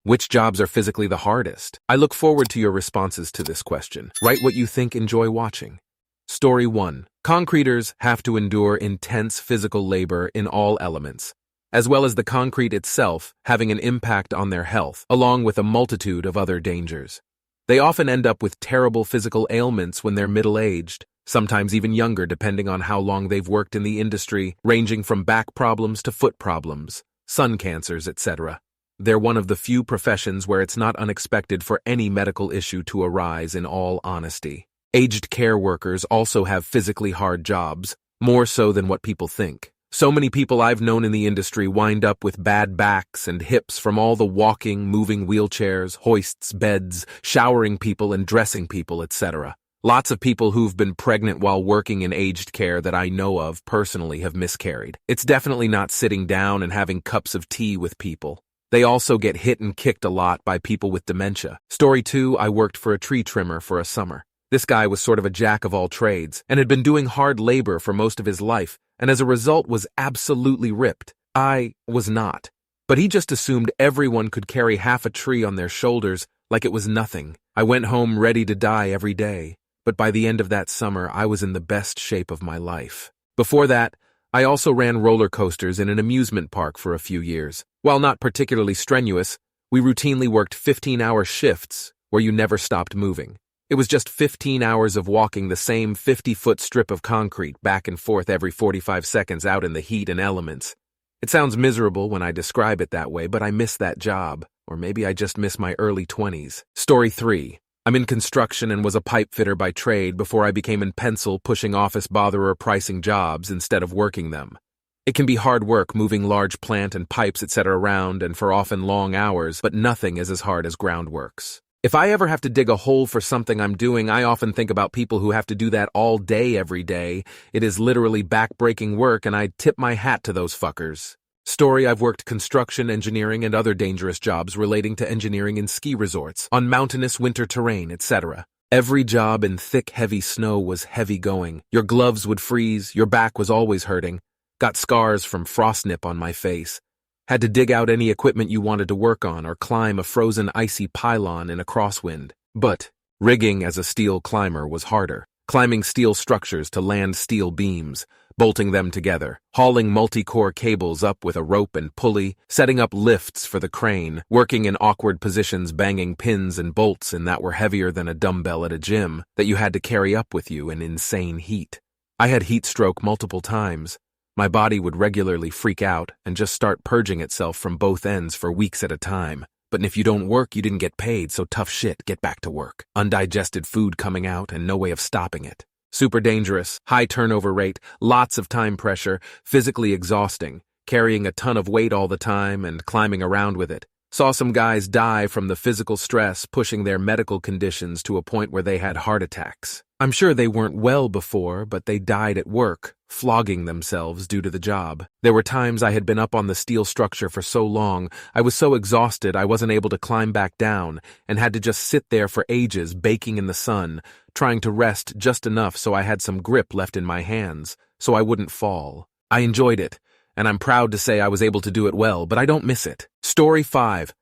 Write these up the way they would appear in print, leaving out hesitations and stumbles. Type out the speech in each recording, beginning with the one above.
Which jobs are physically the hardest? I look forward to your responses to this question. Write what you think, enjoy watching. Story 1. Concreters have to endure intense physical labor in all elements, as well as the concrete itself having an impact on their health, along with a multitude of other dangers. They often end up with terrible physical ailments when they're middle-aged, sometimes even younger depending on how long they've worked in the industry, ranging from back problems to foot problems, sun cancers, etc. They're one of the few professions where it's not unexpected for any medical issue to arise, in all honesty. Aged care workers also have physically hard jobs, more so than what people think. So many people I've known in the industry wind up with bad backs and hips from all the walking, moving wheelchairs, hoists, beds, showering people and dressing people, etc. Lots of people who've been pregnant while working in aged care that I know of personally have miscarried. It's definitely not sitting down and having cups of tea with people. They also get hit and kicked a lot by people with dementia. Story 2, I worked for a tree trimmer for a summer. This guy was sort of a jack of all trades and had been doing hard labor for most of his life, and as a result was absolutely ripped. I was not. But he just assumed everyone could carry half a tree on their shoulders like it was nothing. I went home ready to die every day, but by the end of that summer I was in the best shape of my life. Before that, I also ran roller coasters in an amusement park for a few years. While not particularly strenuous, we routinely worked 15-hour shifts where you never stopped moving. It was just 15 hours of walking the same 50-foot strip of concrete back and forth every 45 seconds out in the heat and elements. It sounds miserable when I describe it that way, but I miss that job. Or maybe I just miss my early 20s. Story 3. I'm in construction and was a pipe fitter by trade before I became in pencil pushing office botherer pricing jobs instead of working them. It can be hard work moving large plant and pipes etc. around and for often long hours, but nothing is as hard as groundworks. If I ever have to dig a hole for something I'm doing, I often think about people who have to do that all day every day. It is literally back-breaking work, and I tip my hat to those fuckers. Story, I've worked construction, engineering, and other dangerous jobs relating to engineering in ski resorts, on mountainous winter terrain, etc. Every job in thick, heavy snow was heavy going. Your gloves would freeze, your back was always hurting. Got scars from frost nip on my face. Had to dig out any equipment you wanted to work on or climb a frozen icy pylon in a crosswind. But rigging as a steel climber was harder. Climbing steel structures to land steel beams, bolting them together, hauling multi-core cables up with a rope and pulley, setting up lifts for the crane, working in awkward positions banging pins and bolts in that were heavier than a dumbbell at a gym that you had to carry up with you in insane heat. I had heat stroke multiple times. My body would regularly freak out and just start purging itself from both ends for weeks at a time. But if you don't work, you didn't get paid, so tough shit, get back to work. Undigested food coming out and no way of stopping it. Super dangerous, high turnover rate, lots of time pressure, physically exhausting, carrying a ton of weight all the time and climbing around with it. Saw some guys die from the physical stress pushing their medical conditions to a point where they had heart attacks. I'm sure they weren't well before, but they died at work, flogging themselves due to the job. There were times I had been up on the steel structure for so long, I was so exhausted I wasn't able to climb back down and had to just sit there for ages baking in the sun, trying to rest just enough so I had some grip left in my hands, so I wouldn't fall. I enjoyed it, and I'm proud to say I was able to do it well, but I don't miss it. Story 5.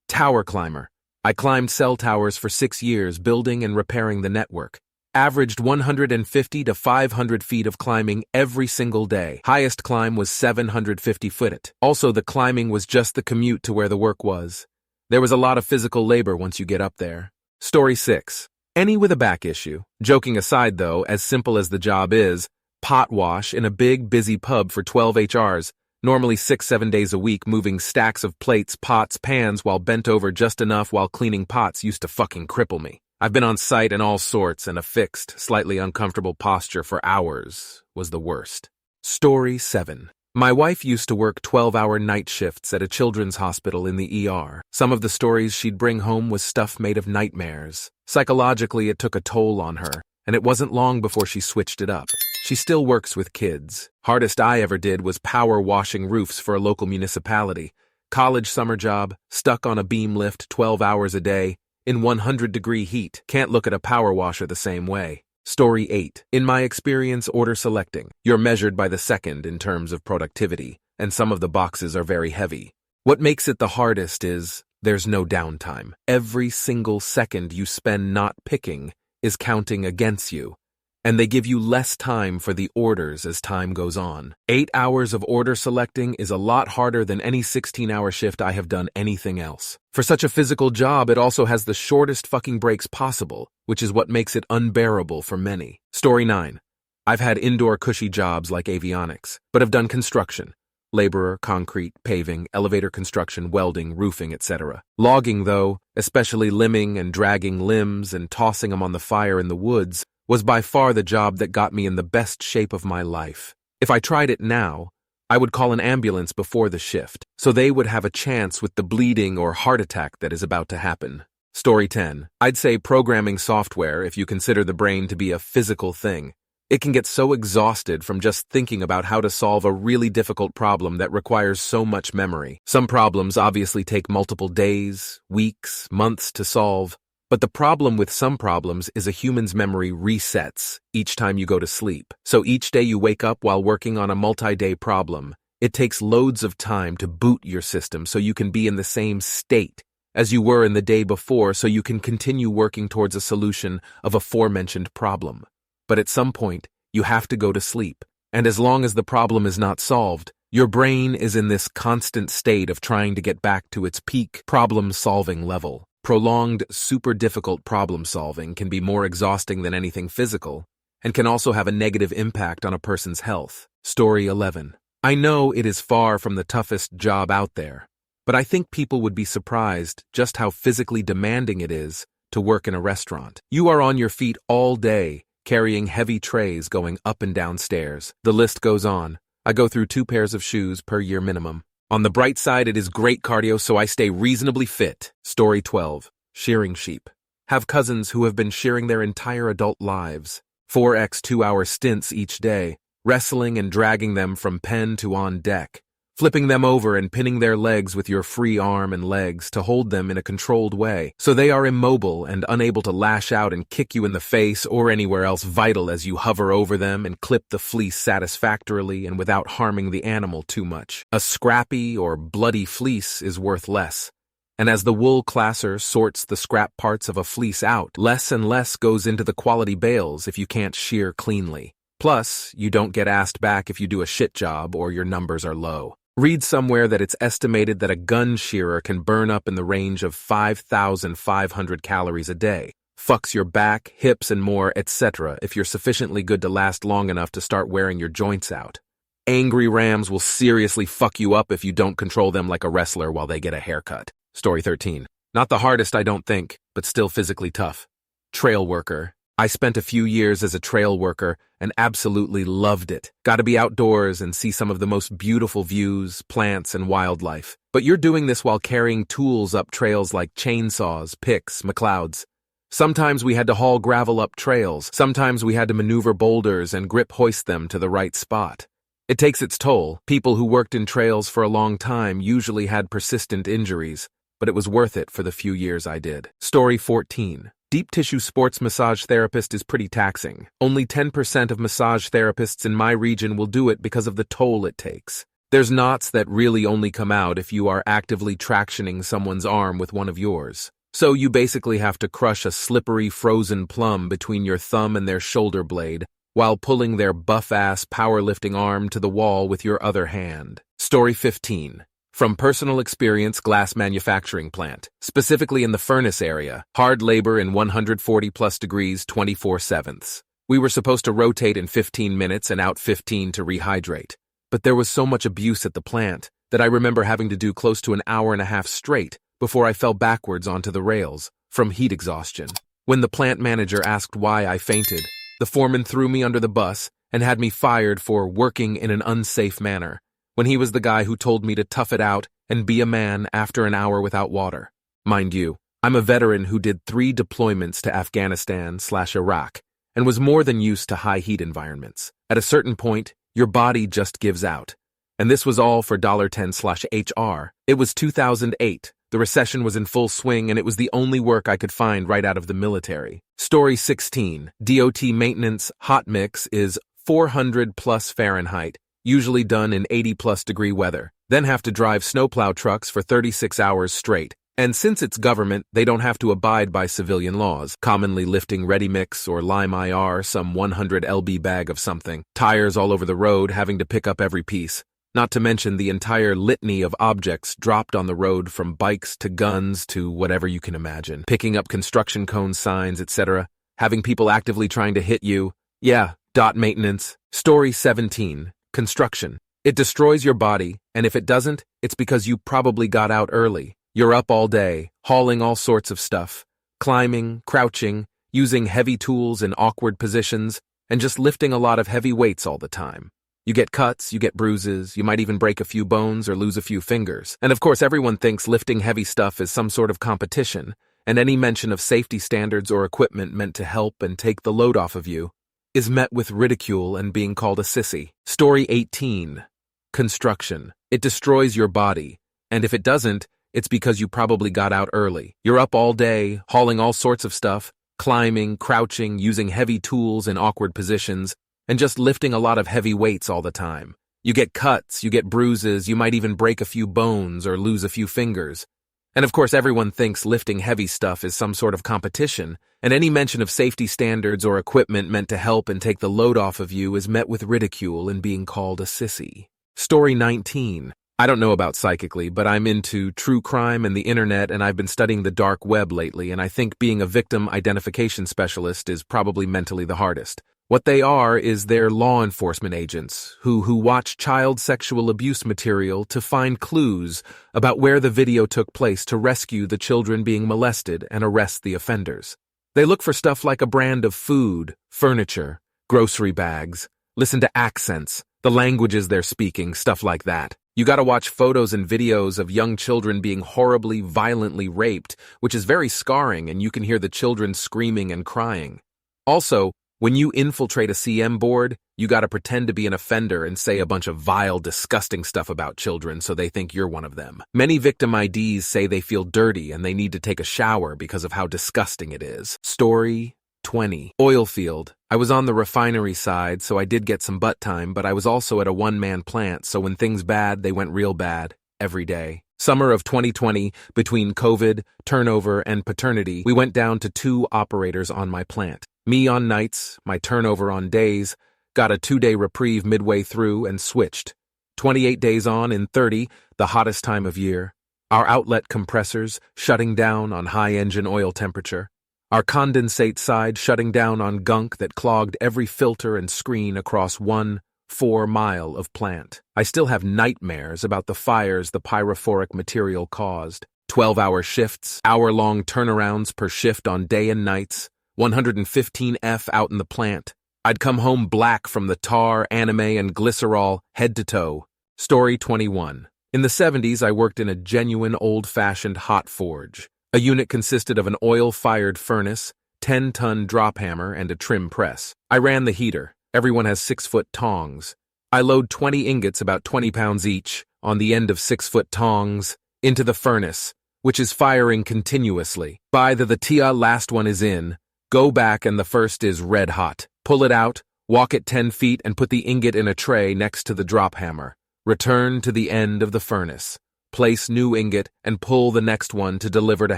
Tower climber. I climbed cell towers for 6 years, building and repairing the network. Averaged 150 to 500 feet of climbing every single day. Highest climb was 750 foot. Also, the climbing was just the commute to where the work was. There was a lot of physical labor once you get up there. Story 6. Any with a back issue. Joking aside though, as simple as the job is, pot wash in a big, busy pub for 12 HRs, normally 6-7 days a week, moving stacks of plates, pots, pans while bent over just enough while cleaning pots used to fucking cripple me. I've been on site in all sorts, and a fixed, slightly uncomfortable posture for hours was the worst. Story 7. My wife used to work 12-hour night shifts at a children's hospital in the ER. Some of the stories she'd bring home was stuff made of nightmares. Psychologically, it took a toll on her, and it wasn't long before she switched it up. She still works with kids. Hardest I ever did was power washing roofs for a local municipality. College summer job, stuck on a beam lift 12 hours a day, in 100-degree heat. Can't look at a power washer the same way. Story 8. In my experience order selecting, you're measured by the second in terms of productivity, and some of the boxes are very heavy. What makes it the hardest is There's no downtime. Every single second you spend not picking is counting against you, and they give you less time for the orders as time goes on. 8 hours of order selecting is a lot harder than any 16-hour shift I have done anything else. For such a physical job, it also has the shortest fucking breaks possible, which is what makes it unbearable for many. Story 9. I've had indoor cushy jobs like avionics, but have done construction. Laborer, concrete, paving, elevator construction, welding, roofing, etc. Logging, though, especially limbing and dragging limbs and tossing them on the fire in the woods, was by far the job that got me in the best shape of my life. If I tried it now, I would call an ambulance before the shift, so they would have a chance with the bleeding or heart attack that is about to happen. Story 10. I'd say programming software, if you consider the brain to be a physical thing. It can get so exhausted from just thinking about how to solve a really difficult problem that requires so much memory. Some problems obviously take multiple days, weeks, months to solve, but the problem with some problems is a human's memory resets each time you go to sleep. So each day you wake up while working on a multi-day problem, it takes loads of time to boot your system so you can be in the same state as you were in the day before, so you can continue working towards a solution of aforementioned problem. But at some point, you have to go to sleep, and as long as the problem is not solved, your brain is in this constant state of trying to get back to its peak problem-solving level. Prolonged, super difficult problem-solving can be more exhausting than anything physical, and can also have a negative impact on a person's health. Story 11. I know it is far from the toughest job out there, but I think people would be surprised just how physically demanding it is to work in a restaurant. You are on your feet all day, carrying heavy trays going up and down stairs. The list goes on. I go through 2 pairs of shoes per year minimum. On the bright side, it is great cardio, so I stay reasonably fit. Story 12. Shearing sheep. Have cousins who have been shearing their entire adult lives. 4x 2-hour stints each day, wrestling and dragging them from pen to on deck, flipping them over and pinning their legs with your free arm and legs to hold them in a controlled way, so they are immobile and unable to lash out and kick you in the face or anywhere else vital as you hover over them and clip the fleece satisfactorily and without harming the animal too much. A scrappy or bloody fleece is worth less, and as the wool classer sorts the scrap parts of a fleece out, less and less goes into the quality bales if you can't shear cleanly. Plus, you don't get asked back if you do a shit job or your numbers are low. Read somewhere that it's estimated that a gun shearer can burn up in the range of 5,500 calories a day. Fucks your back, hips, and more, etc. if you're sufficiently good to last long enough to start wearing your joints out. Angry rams will seriously fuck you up if you don't control them like a wrestler while they get a haircut. Story 13. Not the hardest, I don't think, but still physically tough. Trail worker. I spent a few years as a trail worker and absolutely loved it. Got to be outdoors and see some of the most beautiful views, plants, and wildlife. But you're doing this while carrying tools up trails like chainsaws, picks, McLeods. Sometimes we had to haul gravel up trails. Sometimes we had to maneuver boulders and grip hoist them to the right spot. It takes its toll. People who worked in trails for a long time usually had persistent injuries, but it was worth it for the few years I did. Story 14. Deep tissue sports massage therapist is pretty taxing. Only 10% of massage therapists in my region will do it because of the toll it takes. There's knots that really only come out if you are actively tractioning someone's arm with one of yours. So you basically have to crush a slippery frozen plum between your thumb and their shoulder blade while pulling their buff-ass powerlifting arm to the wall with your other hand. Story 15. From personal experience, glass manufacturing plant, specifically in the furnace area, hard labor in 140+ degrees 24/7. We were supposed to rotate in 15 minutes and out 15 to rehydrate. But there was so much abuse at the plant that I remember having to do close to an hour and a half straight before I fell backwards onto the rails from heat exhaustion. When the plant manager asked why I fainted, the foreman threw me under the bus and had me fired for working in an unsafe manner, when he was the guy who told me to tough it out and be a man after an hour without water. Mind you, I'm a veteran who did 3 deployments to Afghanistan/Iraq and was more than used to high heat environments. At a certain point, your body just gives out. And this was all for $10/HR. It was 2008. The recession was in full swing, and it was the only work I could find right out of the military. Story 16. DOT maintenance hot mix is 400+ Fahrenheit, usually done in 80+ degree weather. Then have to drive snowplow trucks for 36 hours straight. And since it's government, they don't have to abide by civilian laws, commonly lifting Ready Mix or Lime IR, some 100 lb bag of something, tires all over the road, having to pick up every piece. Not to mention the entire litany of objects dropped on the road, from bikes to guns to whatever you can imagine. Picking up construction cone signs, etc. Having people actively trying to hit you. Yeah, maintenance. Story 17. Construction. It destroys your body, and if it doesn't, it's because you probably got out early. You're up all day, hauling all sorts of stuff, climbing, crouching, using heavy tools in awkward positions, and just lifting a lot of heavy weights all the time. You get cuts, you get bruises, you might even break a few bones or lose a few fingers. And of course, everyone thinks lifting heavy stuff is some sort of competition, and any mention of safety standards or equipment meant to help and take the load off of you is met with ridicule and being called a sissy. Story 18. Construction. It destroys your body, and if it doesn't, it's because you probably got out early. You're up all day, hauling all sorts of stuff, climbing, crouching, using heavy tools in awkward positions, and just lifting a lot of heavy weights all the time. You get cuts, you get bruises, you might even break a few bones or lose a few fingers. And of course, everyone thinks lifting heavy stuff is some sort of competition, and any mention of safety standards or equipment meant to help and take the load off of you is met with ridicule and being called a sissy. Story 19. I don't know about psychically, but I'm into true crime and the internet, and I've been studying the dark web lately, and I think being a victim identification specialist is probably mentally the hardest. What they are is they're law enforcement agents who watch child sexual abuse material to find clues about where the video took place to rescue the children being molested and arrest the offenders. They look for stuff like a brand of food, furniture, grocery bags, listen to accents, the languages they're speaking, stuff like that. You gotta watch photos and videos of young children being horribly, violently raped, which is very scarring, and you can hear the children screaming and crying. Also, when you infiltrate a CM board, you gotta pretend to be an offender and say a bunch of vile, disgusting stuff about children so they think you're one of them. Many victim IDs say they feel dirty and they need to take a shower because of how disgusting it is. Story 20. Oil field. I was on the refinery side, so I did get some butt time, but I was also at a one-man plant, so when things bad, they went real bad, every day. Summer of 2020, between COVID, turnover, and paternity, we went down to 2 operators on my plant. Me on nights, my turnover on days, got a 2-day reprieve midway through and switched. 28 days on in 30, the hottest time of year. Our outlet compressors shutting down on high engine oil temperature. Our condensate side shutting down on gunk that clogged every filter and screen across 1 4-mile of plant. I still have nightmares about the fires the pyrophoric material caused. 12-hour shifts, hour-long turnarounds per shift on day and nights, 115 F out in the plant. I'd come home black from the tar, anime, and glycerol, head to toe. Story 21. In the 70s, I worked in a genuine old-fashioned hot forge. A unit consisted of an oil-fired furnace, 10-ton drop hammer, and a trim press. I ran the heater. Everyone has 6-foot tongs. I load 20 ingots, about 20 pounds each, on the end of 6-foot tongs, into the furnace, which is firing continuously. By the tia last one is in, go back and the first is red hot. Pull it out, walk it 10 feet, and put the ingot in a tray next to the drop hammer. Return to the end of the furnace. Place new ingot and pull the next one to deliver to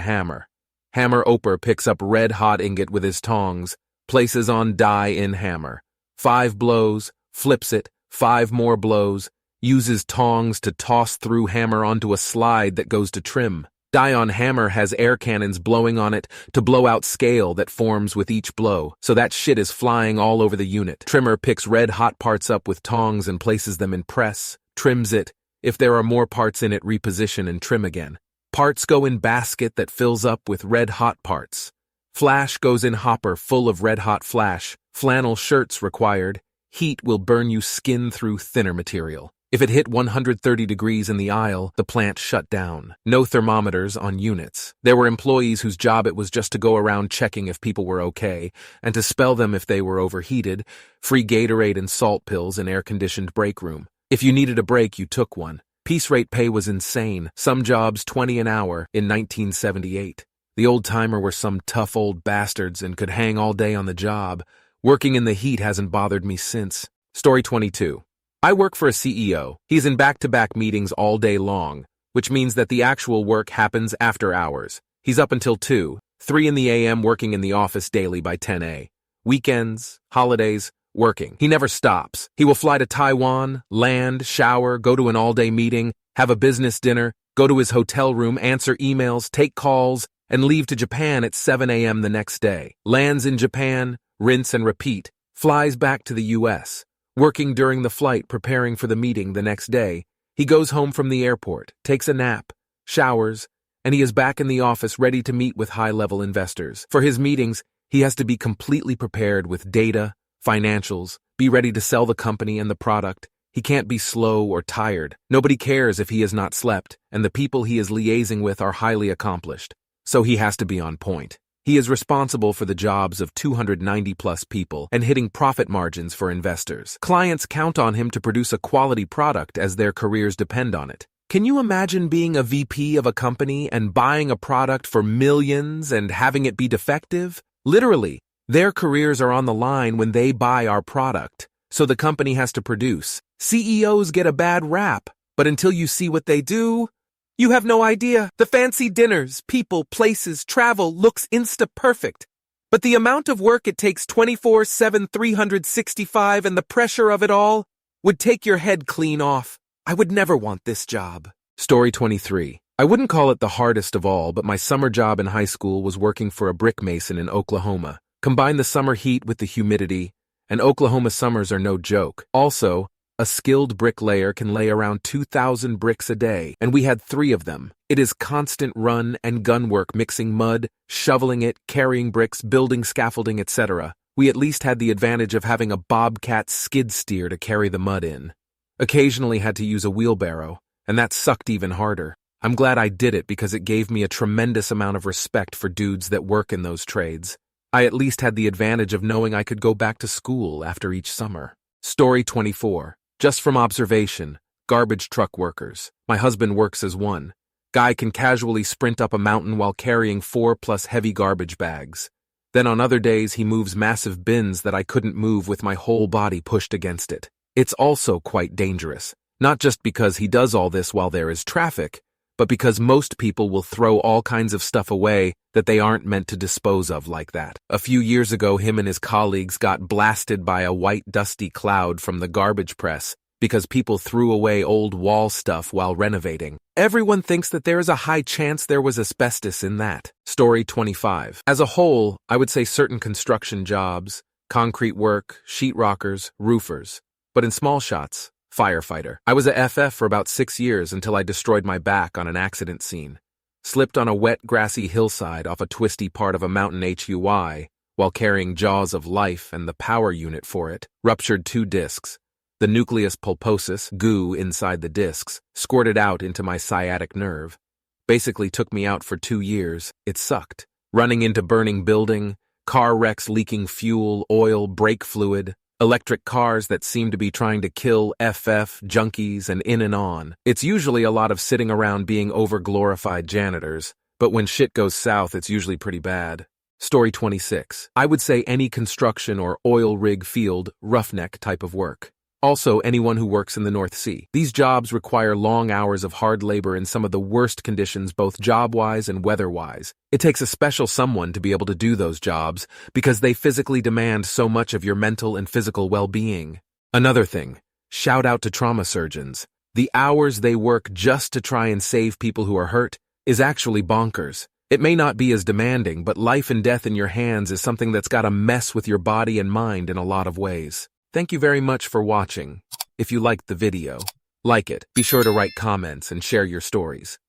hammer. Hammer oper picks up red hot ingot with his tongs, places on die in hammer. 5 blows, flips it, 5 more blows, uses tongs to toss through hammer onto a slide that goes to trim. Die on hammer has air cannons blowing on it to blow out scale that forms with each blow, so that shit is flying all over the unit. Trimmer picks red hot parts up with tongs and places them in press, trims it. If there are more parts in it, reposition and trim again. Parts go in basket that fills up with red hot parts. Flash goes in hopper full of red hot flash. Flannel shirts required. Heat will burn you skin through thinner material. If it hit 130 degrees in the aisle, the plant shut down. No thermometers on units. There were employees whose job it was just to go around checking if people were okay, and to spell them if they were overheated. Free Gatorade and salt pills in air-conditioned break room. If you needed a break, you took one. Piece rate pay was insane. Some jobs 20 an hour in 1978. The old-timer were some tough old bastards and could hang all day on the job. Working in the heat hasn't bothered me since. Story 22. I work for a CEO. He's in back-to-back meetings all day long. which means that the actual work happens after hours. He's up until 2, 3 in the a.m. working in the office daily by 10 a.m. Weekends, holidays, working. He never stops. He will fly to Taiwan, land, shower, go to an all-day meeting, have a business dinner, go to his hotel room, answer emails, take calls, and leave to Japan at 7 a.m. the next day. Lands in Japan, rinse and repeat, flies back to the U.S. Working during the flight, preparing for the meeting the next day, he goes home from the airport, takes a nap, showers, and he is back in the office ready to meet with high-level investors. For his meetings, he has to be completely prepared with data, financials, be ready to sell the company and the product. He can't be slow or tired. Nobody cares if he has not slept, and the people he is liaising with are highly accomplished. So he has to be on point. He is responsible for the jobs of 290-plus people and hitting profit margins for investors. Clients count on him to produce a quality product as their careers depend on it. Can you imagine being a VP of a company and buying a product for millions and having it be defective? Literally, their careers are on the line when they buy our product, so the company has to produce. CEOs get a bad rap, but until you see what they do, you have no idea. The fancy dinners, people, places, travel looks insta-perfect. But the amount of work it takes 24/7, 365 and the pressure of it all would take your head clean off. I would never want this job. Story 23. I wouldn't call it the hardest of all, but my summer job in high school was working for a brick mason in Oklahoma. Combine the summer heat with the humidity, and Oklahoma summers are no joke. Also, a skilled bricklayer can lay around 2,000 bricks a day, and we had 3 of them. It is constant run and gun work, mixing mud, shoveling it, carrying bricks, building scaffolding, etc. We at least had the advantage of having a bobcat skid steer to carry the mud in. Occasionally had to use a wheelbarrow, and that sucked even harder. I'm glad I did it because it gave me a tremendous amount of respect for dudes that work in those trades. I at least had the advantage of knowing I could go back to school after each summer. Story 24. Just from observation, garbage truck workers. My husband works as one. Guy can casually sprint up a mountain while carrying 4+ heavy garbage bags. Then on other days he moves massive bins that I couldn't move with my whole body pushed against it. It's also quite dangerous, not just because he does all this while there is traffic, but because most people will throw all kinds of stuff away that they aren't meant to dispose of like that. A few years ago, him and his colleagues got blasted by a white dusty cloud from the garbage press because people threw away old wall stuff while renovating. Everyone thinks that there is a high chance there was asbestos in that. Story 25. As a whole, I would say certain construction jobs, concrete work, sheetrockers, roofers. But in small shots, firefighter. I was a FF for about 6 years until I destroyed my back on an accident scene. Slipped on a wet, grassy hillside off a twisty part of a mountain HUI while carrying Jaws of Life and the power unit for it. Ruptured 2 discs. The nucleus pulposus, goo inside the discs, squirted out into my sciatic nerve. Basically took me out for 2 years. It sucked. Running into burning building, car wrecks leaking fuel, oil, brake fluid. Electric cars that seem to be trying to kill FF, junkies, and in and on. It's usually a lot of sitting around being over-glorified janitors, but when shit goes south, it's usually pretty bad. Story 26. I would say any construction or oil rig field, roughneck type of work. Also, anyone who works in the North Sea. These jobs require long hours of hard labor in some of the worst conditions both job-wise and weather-wise. It takes a special someone to be able to do those jobs because they physically demand so much of your mental and physical well-being. Another thing, shout out to trauma surgeons. The hours they work just to try and save people who are hurt is actually bonkers. It may not be as demanding, but life and death in your hands is something that's got to mess with your body and mind in a lot of ways. Thank you very much for watching. If you liked the video, like it. Be sure to write comments and share your stories.